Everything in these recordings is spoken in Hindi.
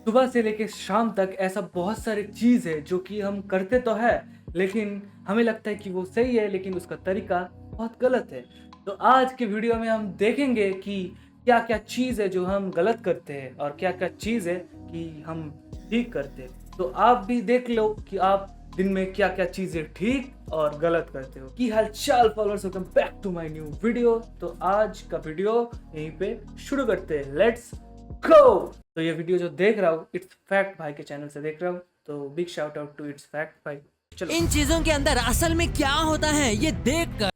सुबह से लेके शाम तक ऐसा बहुत सारी चीज़ है जो कि हम करते तो है, लेकिन हमें लगता है कि वो सही है, लेकिन उसका तरीका बहुत गलत है। तो आज के वीडियो में हम देखेंगे कि क्या क्या चीज़ है जो हम गलत करते हैं और क्या क्या चीज़ है कि हम ठीक करते हैं। तो आप भी देख लो कि आप दिन में क्या क्या चीज़ें ठीक और गलत करते हो। की हाल चाल followers, welcome back to my new video. तो आज का वीडियो यहीं पे शुरू करते हैं, लेट्स गो। तो ये वीडियो जो देख रहा हूँ इट्स फैक्ट भाई के चैनल से देख रहा हूँ, तो big shout out to its fact भाई। चलो इन चीजों के अंदर असल में क्या होता है ये देख कर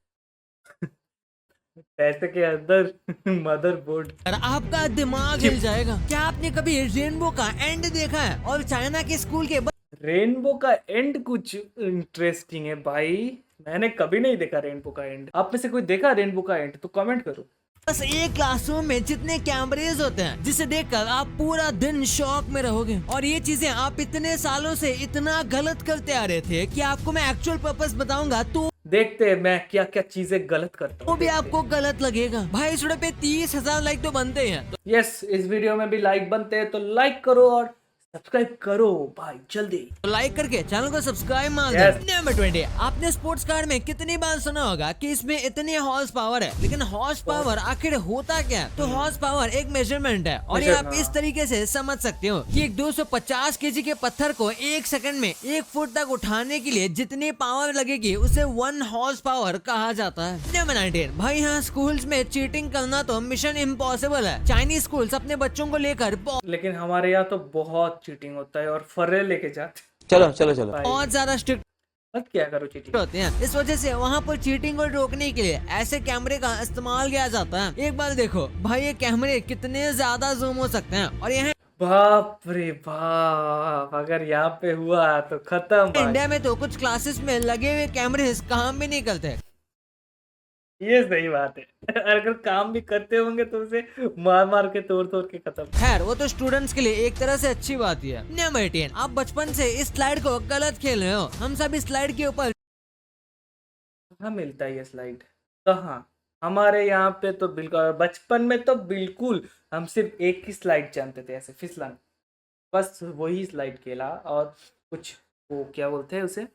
पैसे के अंदर मदरबोर्ड। आपका दिमाग हिल जाएगा। क्या आपने कभी रेनबो का एंड देखा है? और चाइना के स्कूल के रेनबो का एंड कुछ इंटरेस्टिंग है भाई, मैंने कभी नहीं देखा रेनबो का एंड। आप में से कोई देखा रेनबो का एंड तो कमेंट करो। बस एक क्लासरूम में जितने कैमरेज होते हैं जिसे देखकर आप पूरा दिन शॉक में रहोगे। और ये चीजें आप इतने सालों से इतना गलत करते आ रहे थे कि आपको मैं एक्चुअल पर्पस बताऊंगा तो देखते हैं मैं क्या क्या चीजें गलत करता वो हूँ। भी आपको गलत लगेगा। भाई इस वीडियो पे 30,000 लाइक तो बनते हैं। यस, इस वीडियो में भी लाइक बनते हैं, तो लाइक करो और सब्सक्राइब करो भाई जल्दी। तो लाइक करके चैनल को सब्सक्राइब मार Yes. दो। नंबर 20, आपने स्पोर्ट्स कार में कितनी बार सुना होगा कि इसमें इतनी हॉर्स पावर है, लेकिन हॉर्स पावर आखिर होता क्या है? तो हॉर्स पावर एक मेजरमेंट है और ये आप इस तरीके से समझ सकते हो कि एक 250 केजी के पत्थर को 1 सेकंड में 1 फुट तक उठाने के लिए जितनी पावर लगेगी उसे 1 हॉर्स पावर कहा जाता है। नंबर 19, भाई यहाँ स्कूल्स में चीटिंग करना तो मिशन इम्पॉसिबल है। चाइनीज स्कूल्स अपने बच्चों को लेकर लेकिन हमारे यहाँ तो बहुत चीटिंग होता है और फर्रे लेके जाते चलो चलो चलो भाई। बहुत ज्यादा स्ट्रिक्ट मत क्या करो चीटिंग। होते हैं। इस वजह से वहाँ पर चीटिंग को रोकने के लिए ऐसे कैमरे का इस्तेमाल किया जाता है। एक बार देखो भाई ये कैमरे कितने ज्यादा जूम हो सकते हैं और यहाँ बाप रे बाप, अगर यहाँ पे हुआ तो खत्म भाई। इंडिया में तो कुछ क्लासेस में लगे हुए कैमरे काम भी नहीं करते। ये सही बात है। अगर काम भी करते होंगे तो उसे मार मार के तोड़ तोड़ के खत्म। खैर वो तो स्टूडेंट्स के लिए एक तरह से अच्छी बात ही है। नंबर 18, आप बचपन से इस स्लाइड को गलत खेल रहे हो। हम सब इस स्लाइड के ऊपर कहाँ मिलता है ये स्लाइड? कहाँ? हमारे यहाँ पे तो बिल्कुल, बचपन में तो बिल्कुल हम सिर्फ एक ही स्लाइड जानते थे, ऐसे फिसलन, बस वही स्लाइड खेला और कुछ वो क्या बोलते हैं उसे,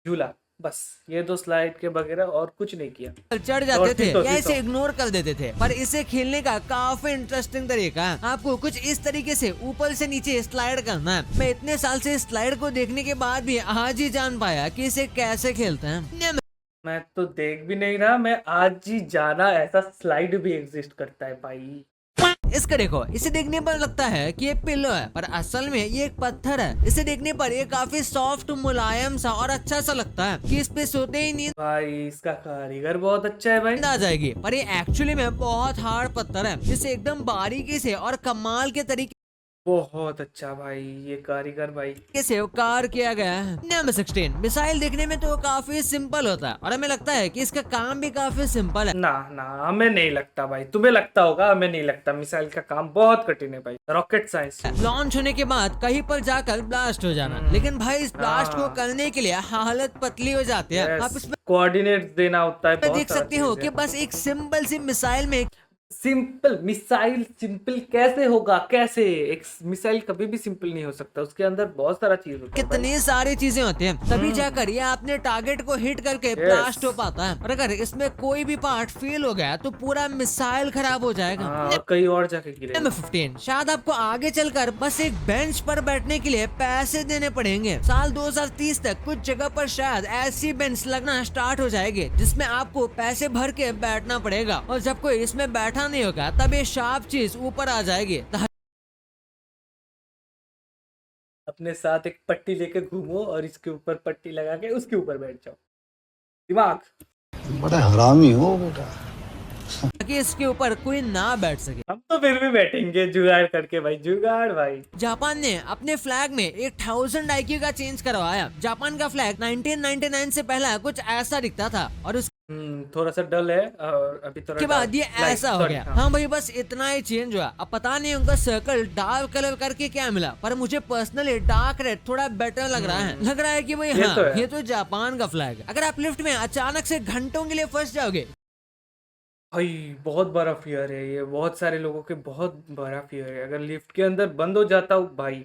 झूला, बस ये 2 स्लाइड के बगैर और कुछ नहीं किया। चढ़ जाते और थे सीटो, या इसे सीटो। इग्नोर कर देते थे। पर इसे खेलने का काफी इंटरेस्टिंग तरीका है। आपको कुछ इस तरीके से ऊपर से नीचे स्लाइड करना है। मैं इतने साल से इस स्लाइड को देखने के बाद भी आज ही जान पाया कि इसे कैसे खेलते हैं। मैं तो देख भी नहीं रहा, मैं आज ही जाना ऐसा स्लाइड भी एग्जिस्ट करता है भाई। इसका देखो, इसे देखने पर लगता है कि ये पिल्लो है, पर असल में ये एक पत्थर है। इसे देखने पर ये काफी सॉफ्ट, मुलायम सा और अच्छा सा लगता है कि इस पे सोते ही नींद भाई इसका कारीगर बहुत अच्छा है भाई। आ जाएगी। पर ये एक्चुअली में बहुत हार्ड पत्थर है जिसे एकदम बारीकी से और कमाल के तरीके बहुत अच्छा भाई ये कारीगर भाई। से कार किया गया है। नंबर 16, मिसाइल देखने में तो काफी सिंपल होता है और हमें लगता है कि इसका काम भी काफी सिंपल है। ना ना, हमें नहीं लगता भाई, तुम्हें लगता होगा, हमें नहीं लगता। मिसाइल का काम बहुत कठिन है भाई, रॉकेट साइंस। लॉन्च होने के बाद कहीं पर जाकर ब्लास्ट हो जाना, लेकिन भाई इस ब्लास्ट को करने के लिए हालत पतली हो जाती है। आप इसमें कोऑर्डिनेट देना होता है, बहुत देख सारा सकते हो चीज़ कि है। बस एक सिंपल सी मिसाइल में सिंपल मिसाइल सिंपल कैसे होगा? कैसे? एक मिसाइल कभी भी सिंपल नहीं हो सकता, उसके अंदर बहुत सारा चीज होता है भाई। कितनी सारी चीजें होती हैं, तभी जाकर ये अपने टारगेट को हिट करके ब्लास्ट हो पाता है। और अगर इसमें कोई भी पार्ट फेल हो गया तो पूरा मिसाइल खराब हो जाएगा। और कहीं और जाके गिरे। नंबर 15, शायद आपको आगे चलकर बस एक बेंच पर बैठने के लिए पैसे देने पड़ेंगे। साल 2030 तक कुछ जगह पर शायद ऐसी बेंच लगना स्टार्ट हो जाएगी जिसमें आपको पैसे भर के बैठना पड़ेगा, और जब कोई इसमें बैठा नहीं होगा तब ये शार्प चीज ऊपर आ जाएगी। अपने साथ एक पट्टी लेके घूमो और इसके ऊपर पट्टी लगा के उसके ऊपर बैठ जाओ। दिमाग। बड़ा हरामी हो बेटा। ताकि इसके ऊपर कोई ना बैठ सके। हम तो फिर भी बैठेंगे जुगाड़ करके भाई, जुगाड़ भाई। जापान ने अपने फ्लैग में 1000 IQ का चेंज करवाया। जापान का फ्लैग 1999 से पहला कुछ ऐसा दिखता था और उसके थोड़ा सा डल है और अभी थोड़ा बाद ये dark- ऐसा हो sorry, गया। हाँ। हाँ भाई बस इतना ही चेंज हुआ। अब पता नहीं उनका सर्कल डार्क कलर करके क्या मिला, पर मुझे पर्सनली डार्क रेड थोड़ा बेटर लग रहा है। लग रहा है कि भाई ये हाँ तो है। ये तो जापान का फ्लैग है। अगर आप लिफ्ट में अचानक से घंटों के लिए फंस जाओगे भाई बहुत बड़ा फियर है ये, बहुत सारे लोगों के बहुत बड़ा फियर है। अगर लिफ्ट के अंदर बंद हो जाता हूँ भाई,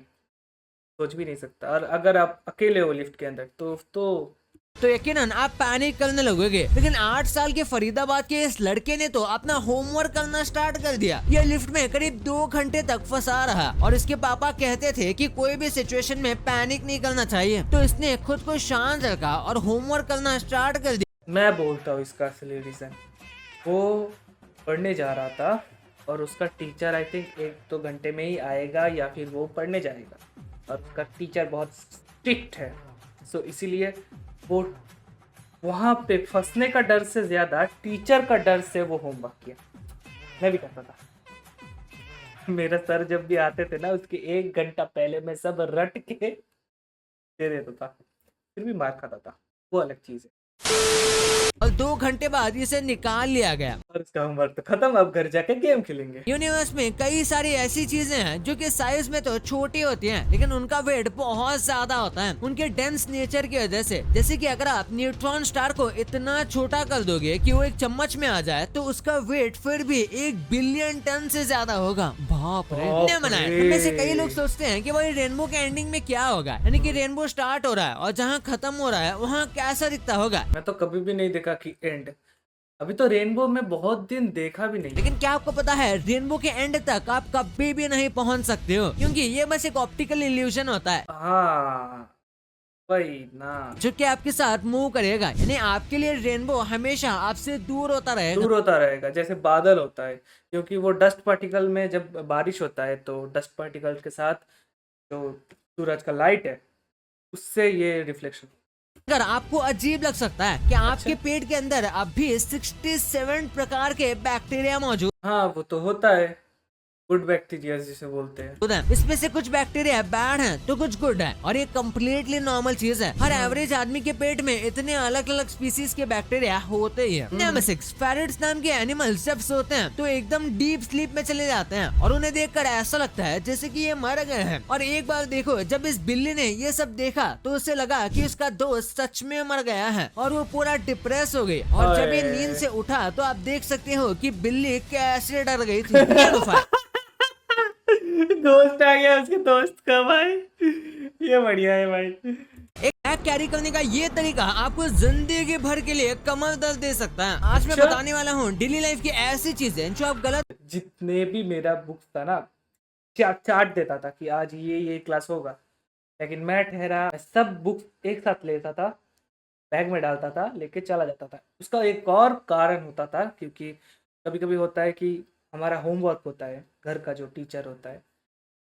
सोच भी नहीं सकता। और अगर आप अकेले हो लिफ्ट के अंदर तो यकीनन आप पैनिक करने लगोगे। लेकिन 8 साल के फरीदाबाद के इस लड़के ने तो अपना होमवर्क करना स्टार्ट कर दिया। ये लिफ्ट में करीब 2 घंटे तक फंसा रहा और इसके पापा कहते थे कि कोई भी सिचुएशन में पैनिक नहीं करना चाहिए, तो इसने खुद को शांत रखा और होमवर्क करना स्टार्ट कर दिया। मैं बोलता हूँ इसका असली रीज़न, वो पढ़ने जा रहा था और उसका टीचर आई थिंक 1-2 घंटे में ही आएगा या फिर वो पढ़ने जाएगा, और उसका टीचर बहुत स्ट्रिक्ट है। सो इसीलिए वो वहाँ पे फंसने का डर से ज़्यादा टीचर का डर से वो होमवर्क किया। मैं भी करता था। मेरा सर जब भी आते थे ना, उसके 1 घंटा पहले मैं सब रट के दे देता था, फिर भी मार खाता था, वो अलग चीज़ है। और 2 घंटे बाद इसे निकाल लिया गया। और उसका होमवर्क तो खत्म, अब घर जाके गेम खेलेंगे। यूनिवर्स में कई सारी ऐसी चीजें हैं जो कि साइज में तो छोटी होती हैं, लेकिन उनका वेट बहुत ज्यादा होता है उनके डेंस नेचर की वजह से। जैसे कि अगर आप न्यूट्रॉन स्टार को इतना छोटा कर दोगे कि वो एक चम्मच में आ जाए, तो उसका वेट फिर भी 1 बिलियन टन से ज्यादा होगा। बाप रे। उनमें से कई लोग सोचते हैं कि भाई रेनबो के एंडिंग में क्या होगा, यानी कि रेनबो स्टार्ट हो रहा है और जहाँ खत्म हो रहा है वहाँ कैसा दिखता होगा। मैं तो कभी भी नहीं देखा कि एंड, अभी तो रेनबो में बहुत दिन देखा भी नहीं। लेकिन क्या आपको पता है, रेनबो के एंड तक आप कभी भी नहीं पहुंच सकते हो, क्योंकि ये बस एक ऑप्टिकल इल्यूजन होता है। हाँ वही ना, जो कि आपके साथ मूव करेगा, यानी आपके लिए रेनबो हमेशा आपसे दूर होता रहेगा। दूर होता रहेगा जैसे बादल होता है, क्योंकि वो डस्ट पार्टिकल में जब बारिश होता है तो डस्ट पार्टिकल के साथ जो सूरज का लाइट है उससे ये रिफ्लेक्शन। अगर आपको अजीब लग सकता है कि आपके पेट के अंदर अभी 67 प्रकार के बैक्टीरिया मौजूद हाँ वो तो होता है, गुड बैक्टीरिया जिसे बोलते हैं। है। इसमें से कुछ बैक्टीरिया बैड हैं तो कुछ गुड है, और ये कम्प्लीटली नॉर्मल चीज है। हर एवरेज आदमी के पेट में इतने अलग अलग स्पीसीज के बैक्टीरिया होते ही है। नेमेसिक्स पैरट्स नाम के एनिमल्स जब सोते हैं तो एकदम डीप स्लीप में चले जाते हैं और उन्हें देखकर ऐसा लगता है जैसे कि ये मर गए हैं। और एक बार देखो, जब इस बिल्ली ने ये सब देखा तो उसे लगा कि उसका दोस्त सच में मर गया है और वो पूरा डिप्रेस हो गई। और जब ये नींद से उठा तो आप देख सकते हो कि बिल्ली कैसे डर गई थी। ये गुफा दोस्त आ गया उसके दोस्त का भाई, ये बढ़िया है भाई। एक बैग कैरी करने का ये तरीका आपको जिंदगी भर के लिए कमर दर्द दे सकता है। आज मैं अच्छा? बताने वाला हूँ डेली लाइफ की ऐसी चीजें जो आप गलत। जितने भी मेरा बुक्स था ना, चार्ट देता था कि आज ये क्लास होगा, लेकिन मैं ठहरा, मैं सब बुक्स एक साथ लेता था, बैग में डालता था, लेके चला जाता था। उसका एक और कारण होता था, क्योंकि कभी कभी होता है कि हमारा होमवर्क होता है, घर का जो टीचर होता है,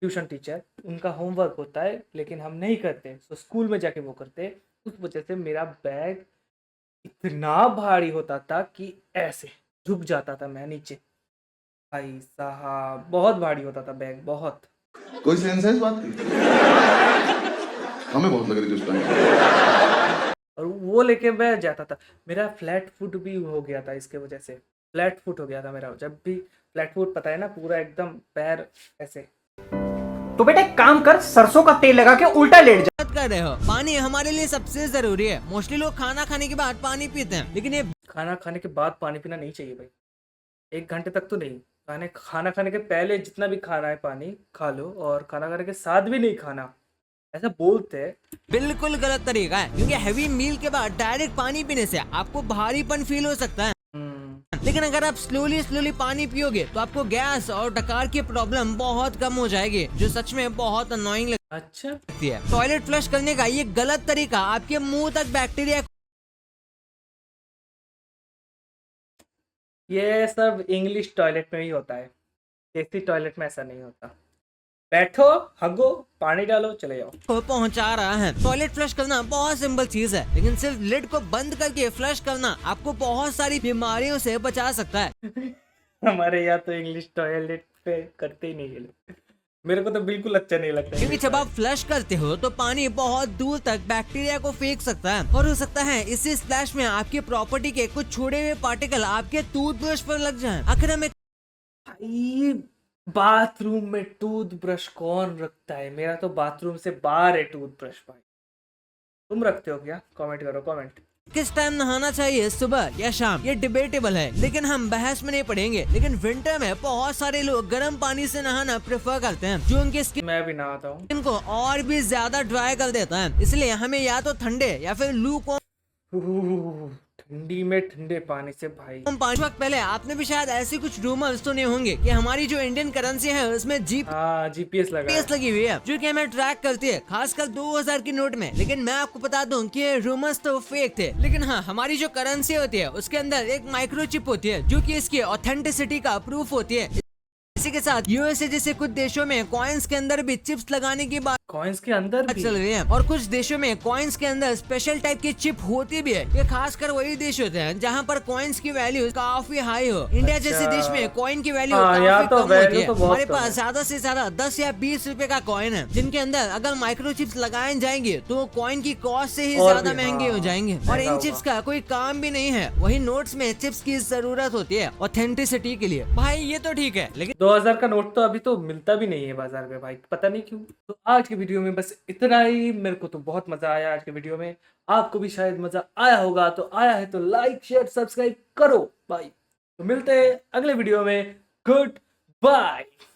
ट्यूशन टीचर, उनका होमवर्क होता है लेकिन हम नहीं करते, तो स्कूल में जाके वो करते। उस वजह से मेरा बैग इतना भारी होता था कि ऐसे झुक जाता था मैं नीचे। भाई साहब बहुत भारी होता था बैग, बहुत। कोई सेंस है इस बात की? हमें बहुत लग रही थी उस टाइम। और वो लेके मैं जाता था। मेरा फ्लैट फुट भी हो गया था इसके वजह से, फ्लैट फुट हो गया था मेरा। जब भी फ्लैट फुट, पता है ना, पूरा एकदम पैर ऐसे। तो बेटा एक काम कर, सरसों का तेल लगा के उल्टा लेट जा। गलत कर रहे हो। पानी हमारे लिए सबसे जरूरी है। मोस्टली लोग खाना खाने के बाद पानी पीते हैं, लेकिन ये खाना खाने के बाद पानी पीना नहीं चाहिए भाई, 1 घंटे तक तो नहीं। खाना खाने के पहले जितना भी खाना है पानी खा लो, और खाना खाने के साथ भी नहीं खाना, ऐसा बोलते हैं। बिल्कुल गलत तरीका है, क्योंकि हैवी मील के बाद डायरेक्ट पानी पीने से आपको भारीपन फील हो सकता है। लेकिन अगर आप स्लोली पानी पियोगे तो आपको गैस और डकार की प्रॉब्लम बहुत कम हो जाएगी, जो सच में बहुत अनोइंग अच्छा, लगती है। टॉयलेट फ्लश करने का ये गलत तरीका आपके मुंह तक बैक्टीरिया। ये सब इंग्लिश टॉयलेट में ही होता है, देसी टॉयलेट में ऐसा नहीं होता। बैठो, हगो, पानी डालो, चले जाओ। को पहुंचा रहा है। टॉयलेट फ्लश करना बहुत सिंपल चीज है, लेकिन सिर्फ लिड को बंद करके फ्लश करना आपको बहुत सारी बीमारियों से बचा सकता है। हमारे यहाँ तो इंग्लिश टॉयलेट पे करते ही नहीं है लोग। मेरे को तो बिल्कुल अच्छा नहीं लगता, क्योंकि जब आप फ्लश करते हो तो पानी बहुत दूर तक बैक्टीरिया को फेंक सकता है, और हो सकता है इसी स्प्लैश में आपकी प्रॉपर्टी के कुछ छोड़े हुए पार्टिकल आपके टूथब्रश पर लग जाएं। आखिर में भाई बाथरूम में टूथब्रश कौन रखता है? मेरा तो बाथरूम से बाहर है टूथब्रश भाई। तुम रखते हो क्या? कमेंट करो, कमेंट। किस टाइम नहाना चाहिए, सुबह या शाम, ये डिबेटेबल है, लेकिन हम बहस में नहीं पड़ेंगे। लेकिन विंटर में बहुत सारे लोग गर्म पानी से नहाना प्रेफर करते हैं, जो उनकी स्किन मैं भी नहाता हूँ। को और भी ज्यादा ड्राई कर देता है। इसलिए हमें या तो ठंडे या फिर लू ठंडी में ठंडे पानी से भाई। पाँच वक्त पहले आपने भी शायद ऐसे कुछ रूमर्स सुने होंगे कि हमारी जो इंडियन करेंसी है उसमें हाँ जीपीएस लगा है। जीपीएस लगी हुई है, जो कि हमें ट्रैक करती है, खासकर 2000 की नोट में। लेकिन मैं आपको बता दूं कि ये रूमर्स तो फेक थे। लेकिन हाँ, हमारी जो करेंसी होती है उसके अंदर एक माइक्रोचिप होती है, जो कि इसकी ऑथेंटिसिटी का प्रूफ होती है। इसी के साथ यूएसए जैसे कुछ देशों में कॉइन्स के अंदर भी चिप्स लगाने की बात कॉइन्स के अंदर भी चल रही है, और कुछ देशों में कॉइन्स के अंदर स्पेशल टाइप की चिप होती भी है। ये खासकर वही देश होते हैं जहां पर कॉइन्स की वैल्यू काफी हाई हो। इंडिया जैसे देश में कॉइन की वैल्यू हाँ, यहाँ काफी तो कम होती वैल्यू है। तो बहुत हमारे कम पास है। ज्यादा से ज्यादा 10 या 20 रुपए का कॉइन है, जिनके अंदर अगर माइक्रोचिप्स लगाए जाएंगे तो कॉइन की कॉस्ट से ही और ज्यादा भी, महंगे हाँ, हो जाएंगे। और महंगा इन होगा। चिप्स का कोई काम भी नहीं है, वही नोट्स में चिप्स की जरूरत होती है ऑथेंटिसिटी के लिए। भाई ये तो ठीक है, लेकिन 2000 का नोट तो अभी तो मिलता भी नहीं है बाजार में भाई, पता नहीं क्यों। तो आज की वीडियो में बस इतना ही। मेरे को तो बहुत मजा आया आज के वीडियो में, आपको भी शायद मजा आया होगा। तो आया है तो लाइक शेयर सब्सक्राइब करो भाई। तो मिलते हैं अगले वीडियो में। Good bye.